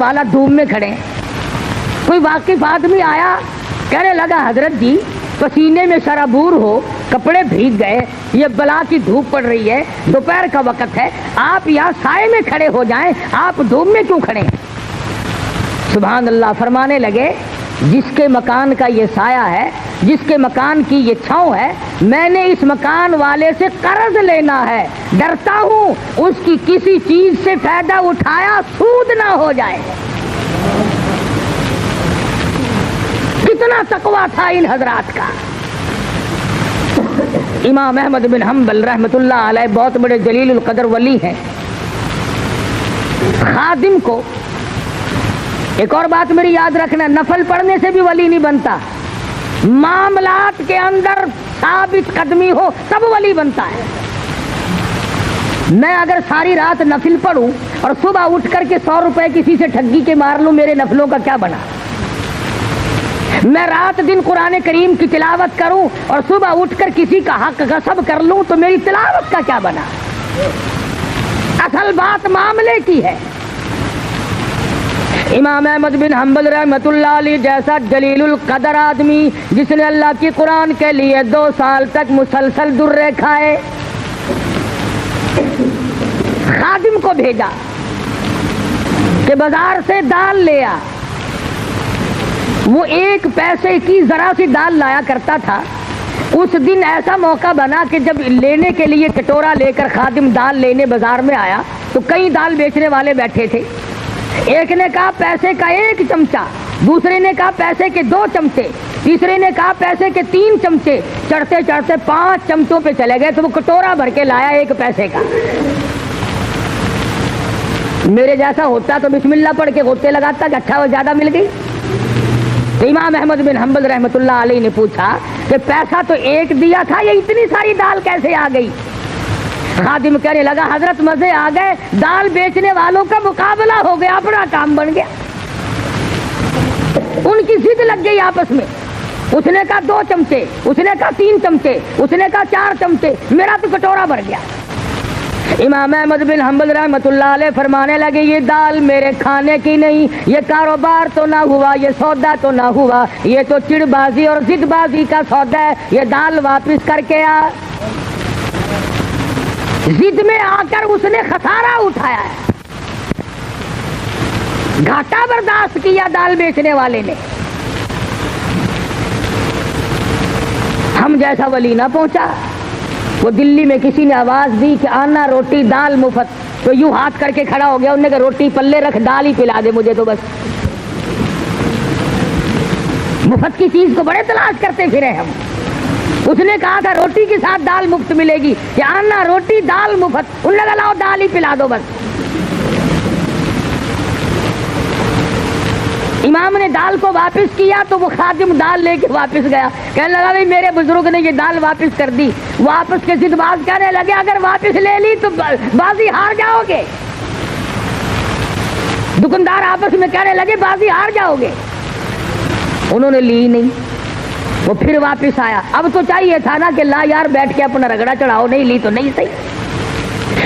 والا دھوپ میں کھڑے ہیں۔ کوئی واقف آدمی آیا، کہنے لگا حضرت جی پسینے میں شرابور ہو، کپڑے بھیگ گئے، یہ بلا کی دھوپ پڑ رہی ہے، دوپہر کا وقت ہے، آپ یہاں سائے میں کھڑے ہو جائیں، آپ دھوپ میں کیوں کھڑے ہیں؟ سبحان اللہ۔ فرمانے لگے جس کے مکان کا یہ سایہ ہے، جس کے مکان کی یہ چھاؤں ہے، میں نے اس مکان والے سے قرض لینا ہے، ڈرتا ہوں اس کی کسی چیز سے فائدہ اٹھایا سود نہ ہو جائے۔ کتنا تقویٰ تھا ان حضرات کا۔ امام احمد بن حنبل رحمۃ اللہ علیہ بہت بڑے جلیل القدر ولی ہیں۔ خادم کو ایک اور بات میری یاد رکھنا، نفل پڑھنے سے بھی ولی نہیں بنتا، معاملات کے اندر ثابت قدمی ہو تب ولی بنتا ہے۔ میں اگر ساری رات نفل پڑھوں اور صبح اٹھ کر کے 100 روپے کسی سے ٹھگی کے مار لوں، میرے نفلوں کا کیا بنا؟ میں رات دن قرآن کریم کی تلاوت کروں اور صبح اٹھ کر کسی کا حق غصب کر لوں تو میری تلاوت کا کیا بنا؟ اصل بات معاملے کی ہے۔ امام احمد بن حنبل رحمۃ اللہ علیہ جیسا جلیل القدر آدمی، جس نے اللہ کی قرآن کے لیے 2 سال تک مسلسل درے کھائے، خادم کو بھیجا کہ بازار سے دال لے آ۔ وہ 1 پیسے کی ذرا سی دال لایا کرتا تھا۔ اس دن ایسا موقع بنا کہ جب لینے کے لیے کٹورا لے کر خادم دال لینے بازار میں آیا تو کئی دال بیچنے والے بیٹھے تھے۔ ایک نے کہا پیسے کا 1 چمچہ، دوسرے نے کہا پیسے کے 2 چمچے، تیسرے نے کہا پیسے کے 3 چمچے، چڑھتے چڑھتے 5 چمچوں پہ چلے گئے تو وہ کٹورا بھر کے لایا 1 پیسے کا۔ میرے جیسا ہوتا تو بسم اللہ پڑھ کے غصے لگاتا کہ اچھا وہ زیادہ مل گئی۔ امام احمد بن حنبل رحمۃ اللہ علیہ نے پوچھا کہ پیسہ تو 1 دیا تھا، یہ اتنی ساری دال کیسے آ گئی؟ خادم کہنے لگا حضرت مزے آ گئے، دال بیچنے والوں کا مقابلہ ہو گیا، اپنا کام بن گیا۔ ان کی ضد لگ گئی آپس میں، اس نے کہا 2 چمچے، اس نے کہا 3 چمچے، اس نے کہا 4 چمچے، میرا تو کٹورا بھر گیا۔ امام احمد بن حنبل رحمۃ اللہ علیہ فرمانے لگے یہ دال میرے کھانے کی نہیں، یہ کاروبار تو نہ ہوا، یہ سودا تو نہ ہوا، یہ تو چڑ بازی اور ضد بازی کا سودا ہے، یہ دال واپس کر کے آ۔ ضد میں آ کر اس نے خسارہ اٹھایا ہے، گھاٹا برداشت کیا دال بیچنے والے نے۔ ہم جیسا ولی نہ پہنچا۔ وہ دلی میں کسی نے آواز دی کہ آنا روٹی دال مفت، تو یوں ہاتھ کر کے کھڑا ہو گیا، انہوں نے کہا روٹی پلے رکھ، دال ہی پلا دے مجھے تو بس۔ مفت کی چیز کو بڑے تلاش کرتے پھرے ہم۔ اس نے کہا تھا روٹی کے ساتھ دال مفت ملے گی، کہ آنا روٹی دال مفت، انہوں نے کہا لاؤ دال ہی پلا دو بس۔ امام نے دال کو واپس کیا تو وہ خادم دال لے کے واپس گیا، کہنے لگا بھائی میرے بزرگ نے یہ دال واپس کر دی۔ وہ آپس کے ضد باز کہنے لگے اگر واپس لے لی تو بازی ہار جاؤ گے۔ دکاندار آپس میں کہنے لگے بازی ہار جاؤ گے۔ انہوں نے لی نہیں، وہ پھر واپس آیا۔ اب تو چاہیے تھا نا کہ لا یار بیٹھ کے اپنا رگڑا چڑھاؤ، نہیں لی تو نہیں صحیح۔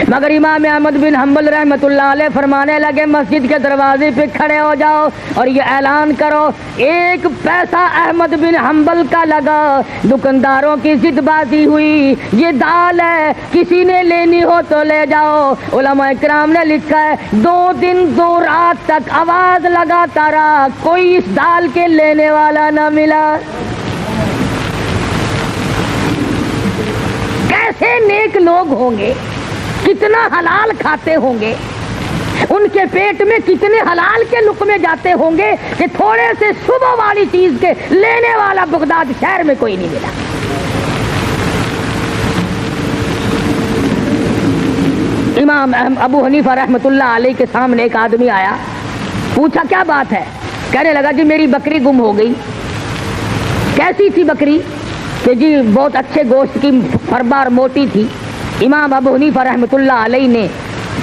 مگر امام احمد بن حنبل رحمۃ اللہ علیہ فرمانے لگے مسجد کے دروازے پہ کھڑے ہو جاؤ اور یہ اعلان کرو 1 پیسہ احمد بن حنبل کا لگا، دکانداروں کی ضد بازی ہوئی، یہ دال ہے کسی نے لینی ہو تو لے جاؤ۔ علماء کرام نے لکھا ہے 2 دن 2 رات تک آواز لگاتا رہا، کوئی اس دال کے لینے والا نہ ملا۔ کیسے نیک لوگ ہوں گے، کتنا حلال کھاتے ہوں گے، ان کے پیٹ میں کتنے حلال کے لقمے جاتے ہوں گے کہ تھوڑے سے صبح والی چیز کے لینے والا بغداد شہر میں کوئی نہیں ملا۔ امام ابو حنیفہ رحمۃ اللہ علیہ کے سامنے ایک آدمی آیا، پوچھا کیا بات ہے؟ کہنے لگا جی میری بکری گم ہو گئی۔ کیسی تھی بکری؟ کہ جی بہت اچھے گوشت کی، فربار موٹی تھی۔ امام ابو حنیفہ رحمۃ اللہ علیہ نے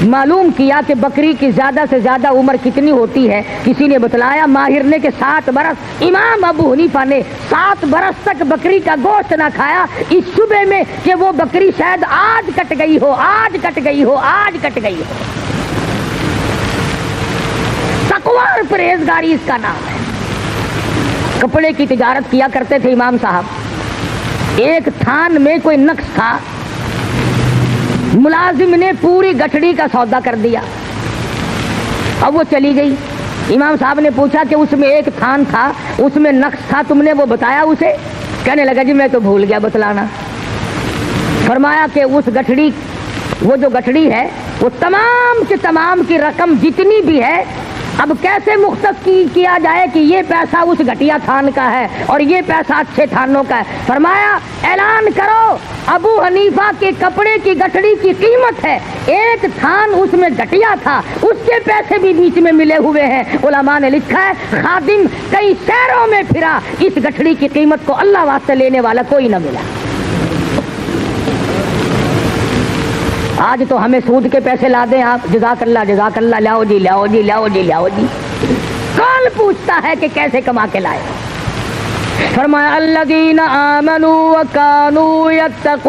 معلوم کیا کہ بکری کی زیادہ سے زیادہ عمر کتنی ہوتی ہے، کسی نے بتلایا ماہر نے کہ 7 برس۔ امام ابو حنیفہ نے 7 برس تک بکری کا گوشت نہ کھایا، اس شبے میں کہ وہ بکری شاید آج کٹ گئی ہو، آج کٹ گئی ہو، آج کٹ گئی ہو۔ سختوار پرہیزگاری اس کا نام ہے۔ کپڑے کی تجارت کیا کرتے تھے امام صاحب، ایک تھان میں کوئی نقص تھا، ملازم نے پوری گٹھڑی کا سودا کر دیا، اب وہ چلی گئی۔ امام صاحب نے پوچھا کہ اس میں ایک تھان تھا، اس میں نقص تھا، تم نے وہ بتایا اسے؟ کہنے لگا جی میں تو بھول گیا بتلانا۔ فرمایا کہ اس گٹھڑی، وہ جو گٹھڑی ہے وہ تمام کے تمام کی رقم جتنی بھی ہے اب کیسے مختص کیا جائے کہ یہ پیسہ اس گھٹیا تھان کا ہے اور یہ پیسہ اچھے تھانوں کا ہے؟ فرمایا اعلان کرو ابو حنیفہ کے کپڑے کی گٹھڑی کی قیمت ہے، ایک تھان اس میں گھٹیا تھا، اس کے پیسے بھی بیچ میں ملے ہوئے ہیں۔ علماء نے لکھا ہے خادم کئی شہروں میں پھرا، اس گٹھڑی کی قیمت کو اللہ واسطے لینے والا کوئی نہ ملا۔ آج تو ہمیں سود کے پیسے لا دیں آپ، جزاک اللہ، لاؤ جی لاؤ جی لاؤ جی لاؤ جی، کون پوچھتا ہے کہ کیسے کما کے لائے؟ فرمایا الذین آمنوا وکانوا یتقون،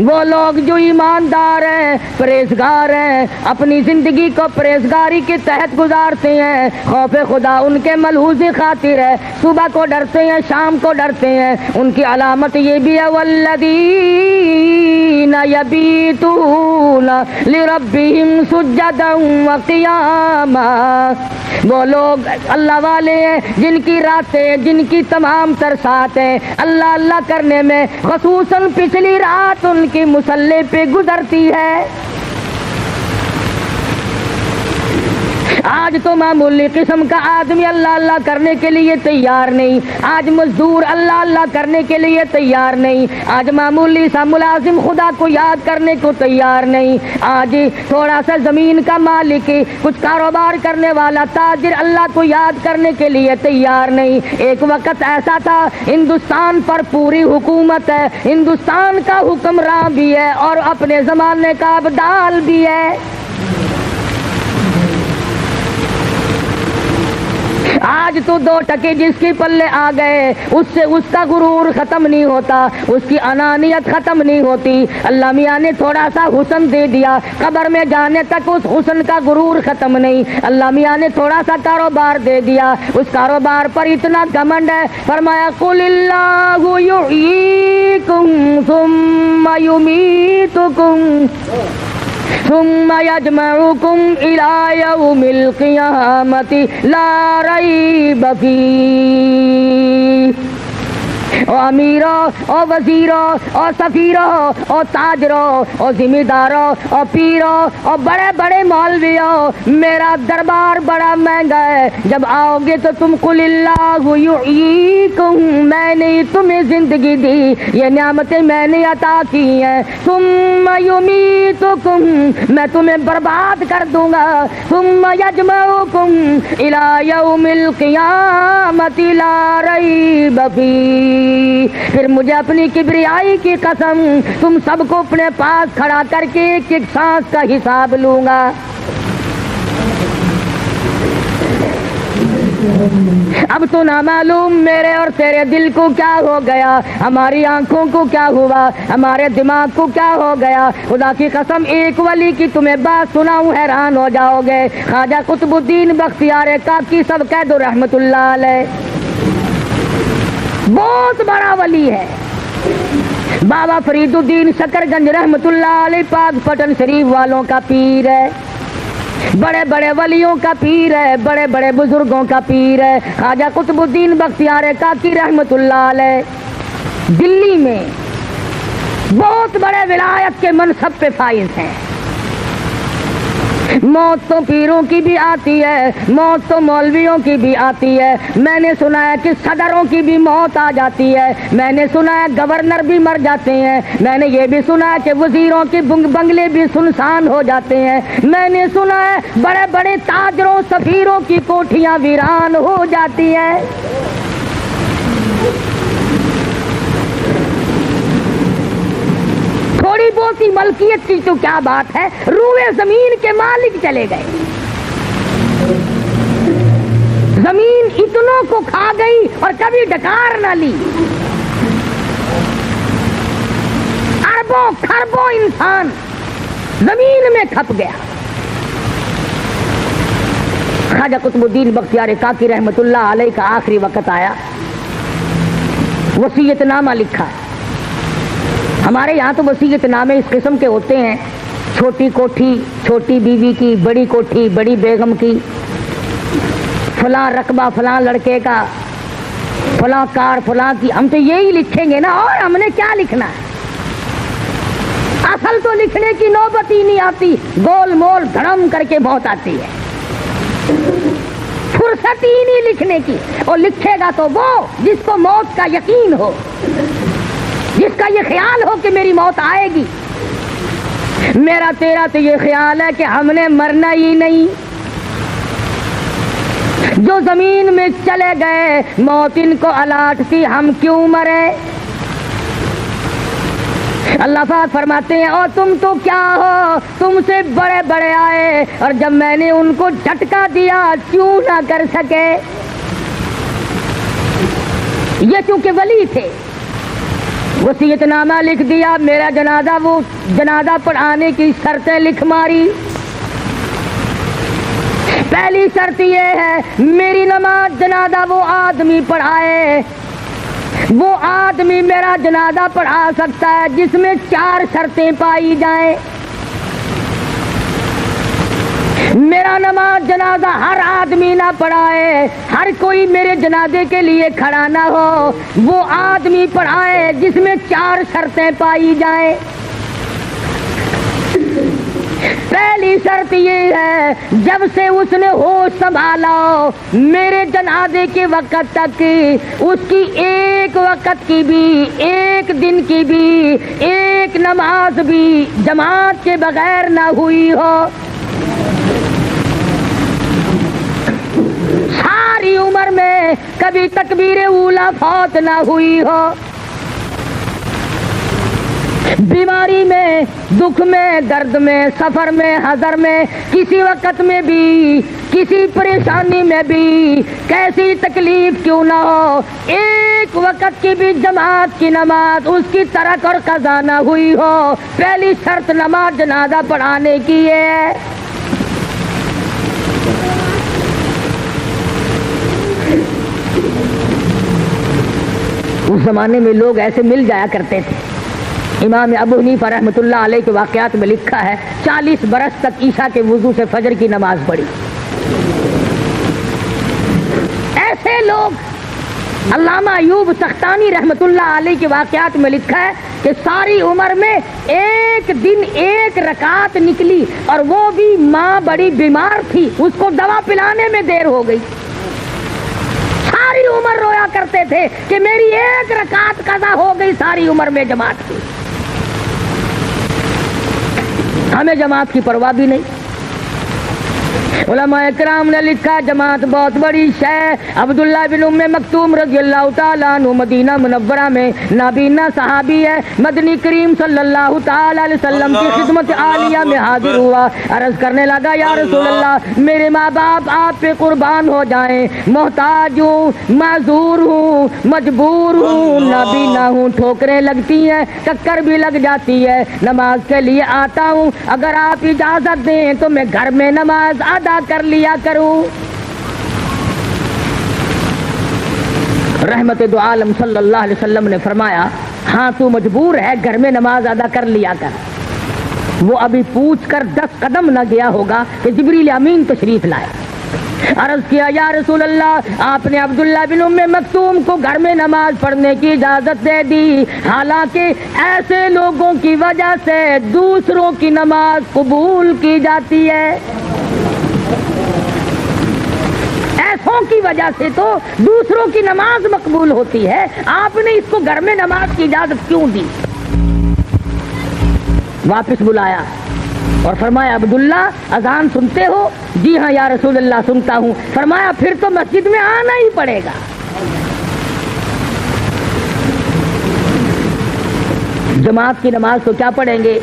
وہ لوگ جو ایماندار ہیں، پرہیزگار ہیں، اپنی زندگی کو پرہیزگاری کے تحت گزارتے ہیں، خوف خدا ان کے ملحوظ خاطر ہے، صبح کو ڈرتے ہیں، شام کو ڈرتے ہیں۔ ان کی علامت یہ بھی ہے والذین یبیتون لربہم سجدا وقیاما، وہ لوگ اللہ والے ہیں جن کی راتیں، جن کی تمام تر ساتیں اللہ اللہ کرنے میں، خصوصاً پچھلی رات ان کی مصلی پہ گزرتی ہے۔ آج تو معمولی قسم کا آدمی اللہ اللہ کرنے کے لیے تیار نہیں، آج مزدور اللہ اللہ کرنے کے لیے تیار نہیں، آج معمولی سا ملازم خدا کو یاد کرنے کو تیار نہیں، آج تھوڑا سا زمین کا مالک، کچھ کاروبار کرنے والا تاجر اللہ کو یاد کرنے کے لیے تیار نہیں۔ ایک وقت ایسا تھا ہندوستان پر پوری حکومت ہے، ہندوستان کا حکمراں بھی ہے اور اپنے زمانے کا ابدال بھی ہے۔ آج تو 2 ٹکے جس کی پلے آ گئے اس سے اس کا غرور ختم نہیں ہوتا، اس کی انانیت ختم نہیں ہوتی۔ اللہ میاں نے تھوڑا سا حسن دے دیا، قبر میں جانے تک اس حسن کا غرور ختم نہیں۔ اللہ میاں نے تھوڑا سا کاروبار دے دیا، اس کاروبار پر اتنا گھمنڈ ہے، فرمایا قل اللہ یحییکم ثم یمیتکم ثم یجمعکم الی یوم القیامۃ لا ریب فیہ۔ او امیروں، او وزیروں، او سفیروں، او تاجروں، او ذمہ داروں، او پیروں، او بڑے بڑے مولویوں، میرا دربار بڑا مہنگا ہے، جب آؤ گے تو تم قل اللہ یحییکم، میں نے تمہیں زندگی دی، یہ نعمتیں میں نے عطا کی ہیں، ثم یمیتکم، میں تمہیں برباد کر دوں گا، ثم یجمعکم الی یوم القیامۃ لا ریب فیہ، پھر مجھے اپنی کبریائی کی قسم تم سب کو اپنے پاس کھڑا کر کے ایک ایک سانس کا حساب لوں گا۔ اب تو نہ معلوم میرے اور تیرے دل کو کیا ہو گیا، ہماری آنکھوں کو کیا ہوا، ہمارے دماغ کو کیا ہو گیا۔ خدا کی قسم ایک ولی کی تمہیں بات سناؤں حیران ہو جاؤ گے، خواجہ قطب الدین بختیار کاکی سب کہہ دو رحمت اللہ علیہ، بہت بڑا ولی ہے۔ بابا فرید الدین شکر گنج رحمت اللہ علیہ پاک پٹن شریف والوں کا پیر ہے، بڑے بڑے ولیوں کا پیر ہے، بڑے بڑے بزرگوں کا پیر ہے۔ خواجہ قطب الدین بختیار کاکی رحمت اللہ علیہ دلی میں بہت بڑے ولایت کے منصب پہ فائز ہیں۔ موت تو پیروں کی بھی آتی ہے، موت تو مولویوں کی بھی آتی ہے، میں نے سنا ہے کہ صدروں کی بھی موت آ جاتی ہے، میں نے سنا ہے گورنر بھی مر جاتے ہیں، میں نے یہ بھی سنا ہے کہ وزیروں کے بنگلے بھی سنسان ہو جاتے ہیں، میں نے سنا ہے بڑے بڑے تاجروں سفیروں کی کوٹھیاں ویران ہو جاتی ہیں۔ تھوڑی بہت ہی ملکیت کی تو کیا بات ہے، روئے زمین کے مالک چلے گئے، زمین اتنوں کو کھا گئی اور کبھی ڈکار نہ لی، اربوں خربوں انسان زمین میں کھپ گیا۔ خواجہ قطب الدین بختیار کاکی رحمۃ اللہ علیہ کا آخری وقت آیا، وصیت نامہ لکھا۔ ہمارے یہاں تو وصیت نامے اس قسم کے ہوتے ہیں، چھوٹی کوٹھی چھوٹی بیوی کی، بڑی کوٹھی بڑی بیگم کی، فلاں رقبہ فلاں لڑکے کا، فلاں کار فلاں کی۔ ہم تو یہی لکھیں گے نا، اور ہم نے کیا لکھنا ہے؟ اصل تو لکھنے کی نوبت ہی نہیں آتی، گول مول دھڑم کر کے موت آتی ہے، فرصت ہی نہیں لکھنے کی۔ اور لکھے گا تو وہ جس کو موت کا یقین ہو، جس کا یہ خیال ہو کہ میری موت آئے گی۔ میرا تیرا تو یہ خیال ہے کہ ہم نے مرنا ہی نہیں، جو زمین میں چلے گئے موت ان کو الاٹ تھی، ہم کیوں مرے؟ اللہ پاک فرماتے ہیں اور تم تو کیا ہو، تم سے بڑے بڑے آئے اور جب میں نے ان کو جھٹکا دیا کیوں نہ کر سکے؟ یہ چونکہ ولی تھے، وصیت نامہ لکھ دیا، میرا جنازہ، وہ جنازہ پڑھانے کی شرطیں لکھ ماری۔ پہلی شرط یہ ہے میری نماز جنازہ وہ آدمی پڑھائے، وہ آدمی میرا جنازہ پڑھا سکتا ہے جس میں 4 شرطیں پائی جائیں۔ میرا نماز جنازہ ہر آدمی نہ پڑھائے، ہر کوئی میرے جنازے کے لیے کھڑا نہ ہو، وہ آدمی پڑھائے جس میں 4 شرطیں پائی جائیں۔ پہلی شرط یہ ہے جب سے اس نے ہوش سنبھالا میرے جنازے کے وقت تک اس کی ایک وقت کی بھی، ایک دن کی بھی، ایک نماز بھی جماعت کے بغیر نہ ہوئی ہو، ساری عمر میں کبھی تکبیر اولیٰ فوت نہ ہوئی ہو، بیماری میں، دکھ میں، درد میں، سفر میں، حضر میں، کسی وقت میں بھی، کسی پریشانی میں بھی، کیسی تکلیف کیوں نہ ہو، ایک وقت کی بھی جماعت کی نماز اس کی ترک اور قضا نہ ہوئی ہو۔ پہلی شرط نماز جنازہ پڑھانے کی ہے۔ اس زمانے میں لوگ ایسے مل جایا کرتے تھے۔ امام ابو حنیفہ رحمۃ اللہ علیہ کے واقعات میں لکھا ہے 40 برس تک عشاء کے وضو سے فجر کی نماز پڑھی۔ ایسے لوگ، علامہ ایوب سختانی رحمۃ اللہ علیہ کے واقعات میں لکھا ہے کہ ساری عمر میں ایک دن 1 رکعت نکلی، اور وہ بھی ماں بڑی بیمار تھی، اس کو دوا پلانے میں دیر ہو گئی۔ ساری عمر رویا کرتے تھے کہ میری 1 رکعت قضا ہو گئی ساری عمر میں جماعت کی۔ ہمیں جماعت کی پرواہ بھی نہیں۔ علماء کرام نے لکھا جماعت بہت بڑی شے۔ عبداللہ بن ام مکتوم رضی اللہ تعالیٰ عنہ مدینہ منورہ میں نابینا صحابی ہے، مدنی کریم صلی اللہ تعالیٰ علیہ وسلم کی خدمت عالیہ میں حاضر ہوا، عرض کرنے لگا یا رسول اللہ میرے ماں باپ آپ پہ قربان ہو جائیں، محتاج ہوں، معذور ہوں، مجبور ہوں، نابینا ہوں، ٹھوکریں لگتی ہیں، ٹکر بھی لگ جاتی ہے، نماز کے لیے آتا ہوں، اگر آپ اجازت دیں تو میں گھر میں نماز ادا کر لیا کروں۔ رحمت دو عالم صلی اللہ علیہ وسلم نے فرمایا ہاں تو مجبور ہے، گھر میں نماز ادا کر لیا کر۔ وہ ابھی پوچھ کر 10 قدم نہ گیا ہوگا کہ جبریل امین تشریف لائے۔ عرض کیا یا رسول اللہ آپ نے عبداللہ بن ام مکتوم کو گھر میں نماز پڑھنے کی اجازت دے دی، حالانکہ ایسے لوگوں کی وجہ سے دوسروں کی نماز قبول کی جاتی ہے، ایسوں کی وجہ سے تو دوسروں کی نماز مقبول ہوتی ہے، آپ نے اس کو گھر میں نماز کی اجازت کیوں دی؟ واپس بلایا اور فرمایا عبداللہ اذان سنتے ہو؟ جی ہاں یا رسول اللہ سنتا ہوں۔ فرمایا پھر تو مسجد میں آنا ہی پڑے گا۔ جماعت کی نماز تو کیا پڑھیں گے،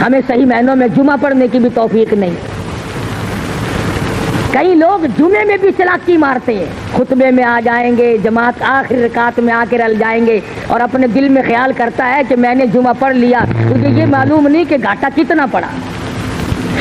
ہمیں صحیح معنوں میں جمعہ پڑھنے کی بھی توفیق نہیں۔ کئی لوگ جمعے میں بھی چلاکی مارتے ہیں، خطبے میں آ جائیں گے، جماعت آخری رکعت میں آ کے رل جائیں گے، اور اپنے دل میں خیال کرتا ہے کہ میں نے جمعہ پڑھ لیا، مجھے یہ معلوم نہیں کہ گھاٹا کتنا پڑا۔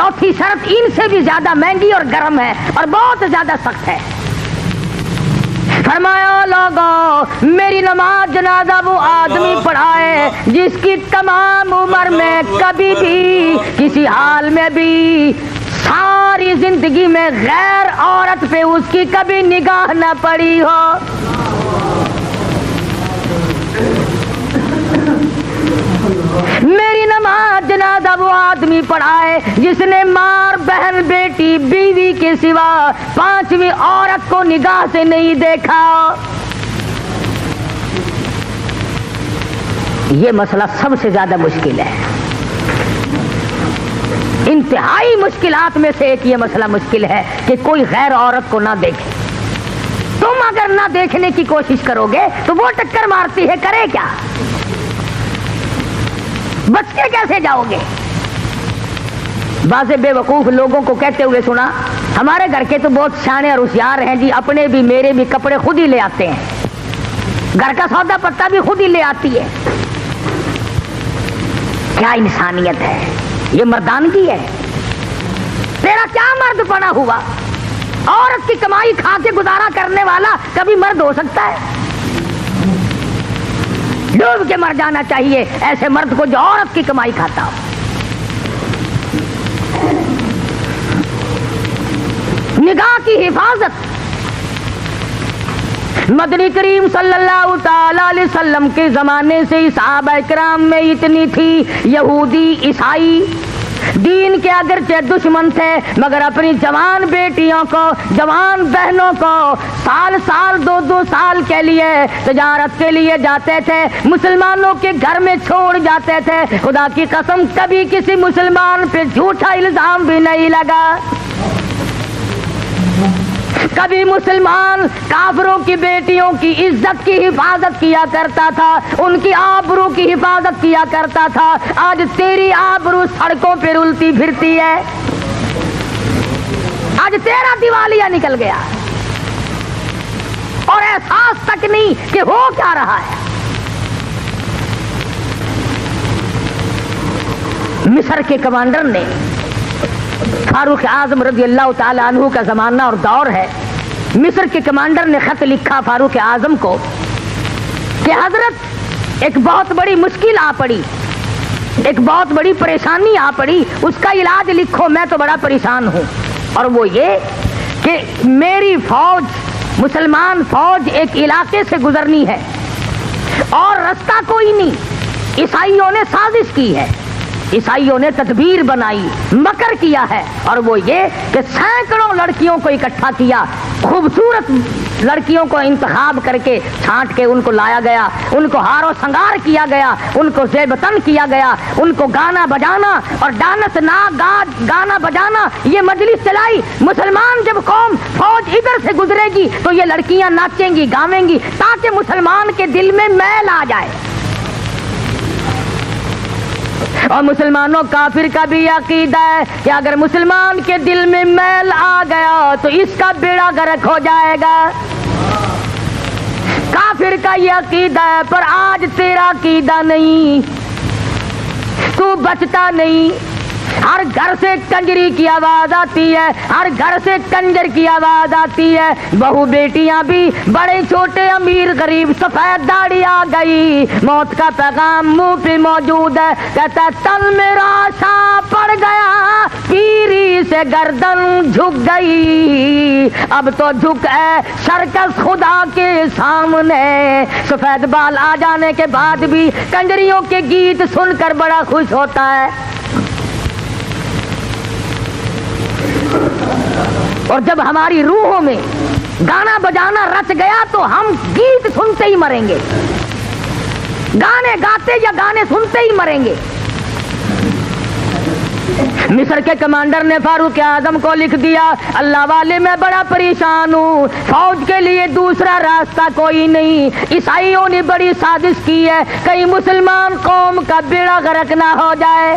چوتھی شرط ان سے بھی زیادہ مہنگی اور گرم ہے اور بہت زیادہ سخت ہے. فرمایا لوگوں میری نماز جنازہ وہ آدمی پڑھائے جس کی تمام عمر میں کبھی بھی کسی حال میں بھی ساری زندگی میں غیر عورت پہ اس کی کبھی نگاہ نہ پڑی ہو. میری نماز جنازہ وہ آدمی پڑھائے جس نے ماں، بہن، بیٹی، بیوی کے سوا پانچویں عورت کو نگاہ سے نہیں دیکھا. یہ مسئلہ سب سے زیادہ مشکل ہے. انتہائی مشکلات میں سے ایک یہ مسئلہ مشکل ہے کہ کوئی غیر عورت کو نہ دیکھے. تم اگر نہ دیکھنے کی کوشش کرو گے تو وہ ٹکر مارتی ہے، کرے کیا؟ بچ کے کیسے جاؤ گے؟ بعض بے وقوف لوگوں کو کہتے ہوئے سنا، ہمارے گھر کے تو بہت سیانے اور ہوشیار ہیں جی، اپنے بھی میرے بھی کپڑے خود ہی لے آتے ہیں، گھر کا سودا پتہ بھی خود ہی لے آتی ہے. کیا انسانیت ہے؟ یہ مردانگی ہے. تیرا کیا مرد پنا ہوا؟ عورت کی کمائی کھا کے گزارا کرنے والا کبھی مرد ہو سکتا ہے؟ ڈوب کے مر جانا چاہیے ایسے مرد کو جو عورت کی کمائی کھاتا ہو. نگاہ کی حفاظت مدنی کریم صلی اللہ تعالی علیہ وسلم کے زمانے سے صحابہ کرام میں اتنی تھی. یہودی، عیسائی دین کے اگرچہ دشمن تھے مگر اپنی جوان بیٹیوں کو، جوان بہنوں کو سال سال 2-2 سال کے لیے تجارت کے لیے جاتے تھے، مسلمانوں کے گھر میں چھوڑ جاتے تھے. خدا کی قسم کبھی کسی مسلمان پہ جھوٹا الزام بھی نہیں لگا. کبھی مسلمان کافروں کی بیٹیوں کی عزت کی حفاظت کیا کرتا تھا، ان کی آبرو کی حفاظت کیا کرتا تھا. آج تیری آبرو سڑکوں پہ رلتی پھرتی ہے، آج تیرا دیوالیہ نکل گیا اور احساس تک نہیں کہ ہو کیا رہا ہے. مصر کے کمانڈر نے، فاروق اعظم رضی اللہ تعالی عنہ کا زمانہ اور دور ہے، مصر کے کمانڈر نے خط لکھا فاروق اعظم کو کہ حضرت ایک بہت بڑی مشکل آ پڑی، ایک بہت بڑی پریشانی آ پڑی، اس کا علاج لکھو، میں تو بڑا پریشان ہوں. اور وہ یہ کہ میری فوج، مسلمان فوج ایک علاقے سے گزرنی ہے اور رستہ کوئی نہیں. عیسائیوں نے سازش کی ہے، عیسائیوں نے تدبیر بنائی، مکر کیا ہے، اور وہ یہ کہ سینکڑوں لڑکیوں کو اکٹھا کیا، خوبصورت لڑکیوں کو انتخاب کر کے چھانٹ کے ان کو لایا گیا، ان کو ہار و سنگار کیا گیا، ان کو زیب تن کیا گیا، ان کو گانا بجانا اور ڈانس گانا بجانا یہ مجلس چلائی. مسلمان جب قوم فوج ادھر سے گزرے گی تو یہ لڑکیاں ناچیں گی، گاویں گی تاکہ مسلمان کے دل میں میل آ جائے. اور مسلمانوں کافر کا بھی عقیدہ ہے کہ اگر مسلمان کے دل میں میل آ گیا تو اس کا بیڑا غرق ہو جائے گا. کافر کا یہ عقیدہ ہے، پر آج تیرا عقیدہ نہیں، تو بچتا نہیں. ہر گھر سے کنجری کی آواز آتی ہے، ہر گھر سے کنجر کی آواز آتی ہے. بہو بیٹیاں بھی، بڑے چھوٹے، امیر غریب، سفید داڑھی آ گئی، موت کا پیغام منہ پہ موجود ہے. کہتا تن میرا شاہ پڑ گیا، پیری سے گردن جھک گئی، اب تو جھک ہے سرکس خدا کے سامنے. سفید بال آ جانے کے بعد بھی کنجریوں کے گیت سن کر بڑا خوش ہوتا ہے. اور جب ہماری روحوں میں گانا بجانا رچ گیا تو ہم گیت سنتے ہی مریں گے، گانے گاتے یا گانے سنتے ہی مریں گے. مصر کے کمانڈر نے فاروق اعظم کو لکھ دیا، اللہ والے میں بڑا پریشان ہوں، فوج کے لیے دوسرا راستہ کوئی نہیں. عیسائیوں نے بڑی سازش کی ہے، کہیں مسلمان قوم کا بیڑا غرق نہ ہو جائے.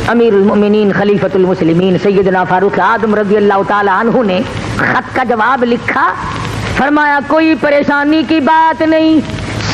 امیر المؤمنین خلیفۃ المسلمین سیدنا فاروق اعظم رضی اللہ تعالی عنہ نے خط کا جواب لکھا. فرمایا کوئی پریشانی کی بات نہیں،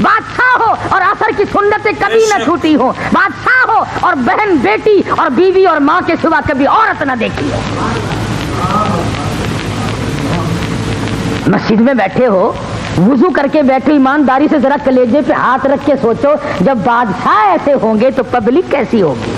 بادشاہ ہو اور اثر کی سنتیں کبھی نہ چھوٹی ہو، بادشاہ ہو اور بہن بیٹی اور بیوی اور ماں کے سوا کبھی عورت نہ دیکھی ہو۔ مسجد میں بیٹھے ہو، وضو کر کے بیٹھے، ایمانداری سے ذرا کلیجے پہ ہاتھ رکھ کے سوچو، جب بادشاہ ایسے ہوں گے تو پبلک کیسی ہوگی،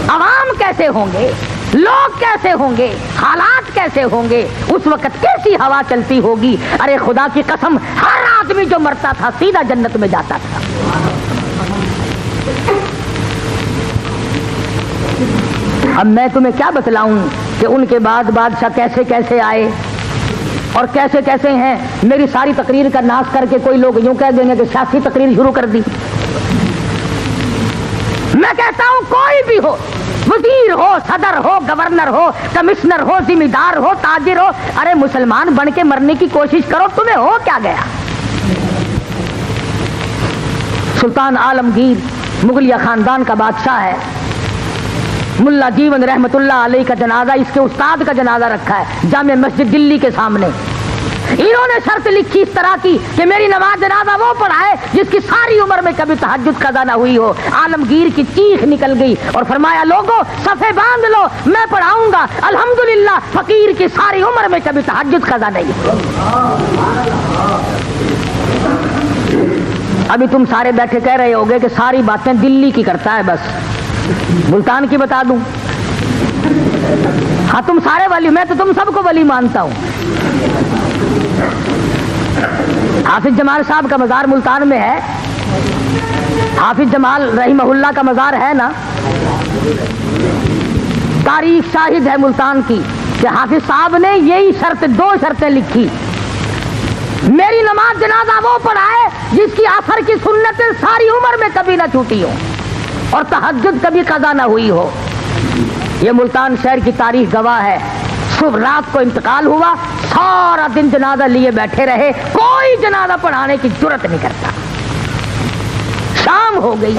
عوام کیسے ہوں گے، لوگ کیسے ہوں گے، حالات کیسے ہوں گے، اس وقت کیسی ہوا چلتی ہوگی۔ ارے خدا کی قسم، ہر آدمی جو مرتا تھا سیدھا جنت میں جاتا تھا۔ اب میں تمہیں کیا بتلاؤں کہ ان کے بعد بادشاہ کیسے کیسے آئے اور کیسے کیسے ہیں۔ میری ساری تقریر کا ناش کر کے کوئی لوگ یوں کہہ دیں گے کہ سیاسی تقریر شروع کر دی۔ میں کہتا ہوں کوئی بھی ہو، وزیر ہو، صدر ہو، گورنر ہو، کمشنر ہو، ذمہ دار ہو، تاجر ہو، ارے مسلمان بن کے مرنے کی کوشش کرو، تمہیں ہو کیا گیا۔ سلطان عالمگیر مغلیہ خاندان کا بادشاہ ہے، ملا جیون رحمت اللہ علیہ کا جنازہ، اس کے استاد کا جنازہ رکھا ہے جامع مسجد دلی کے سامنے۔ انہوں نے شرط لکھی اس طرح کی کہ میری نماز جنازہ وہ پڑھائے جس کی ساری عمر میں کبھی تہجد قضا نہ ہوئی ہو۔ عالمگیر کی چیخ نکل گئی اور فرمایا لوگوں صفے باندھ لو، میں پڑھاؤں گا۔ الحمدللہ فقیر کی ساری عمر میں کبھی تہجد قضا نہیں ہوئی۔ ابھی تم سارے بیٹھے کہہ رہے ہوگے کہ ساری باتیں دلی کی کرتا ہے، بس ملتان کی بتا دوں؟ ہاں تم سارے ولی، میں تو تم سب کو ولی مانتا ہوں۔ حافظ جمال صاحب کا مزار ملتان میں ہے، حافظ جمال رحمہ اللہ کا مزار ہے نا، تاریخ شاہد ہے ملتان کی کہ حافظ صاحب نے یہی دو شرطیں لکھی، میری نماز جنازہ وہ پڑھائے جس کی اثر کی سنتیں ساری عمر میں کبھی نہ چھوٹی ہو اور تہجد کبھی قضا نہ ہوئی ہو۔ یہ ملتان شہر کی تاریخ گواہ ہے۔ صبح رات کو انتقال ہوا، سارا دن جنازہ لیے بیٹھے رہے، کوئی جنازہ پڑھانے کی جرت نہیں کرتا۔ شام ہو گئی،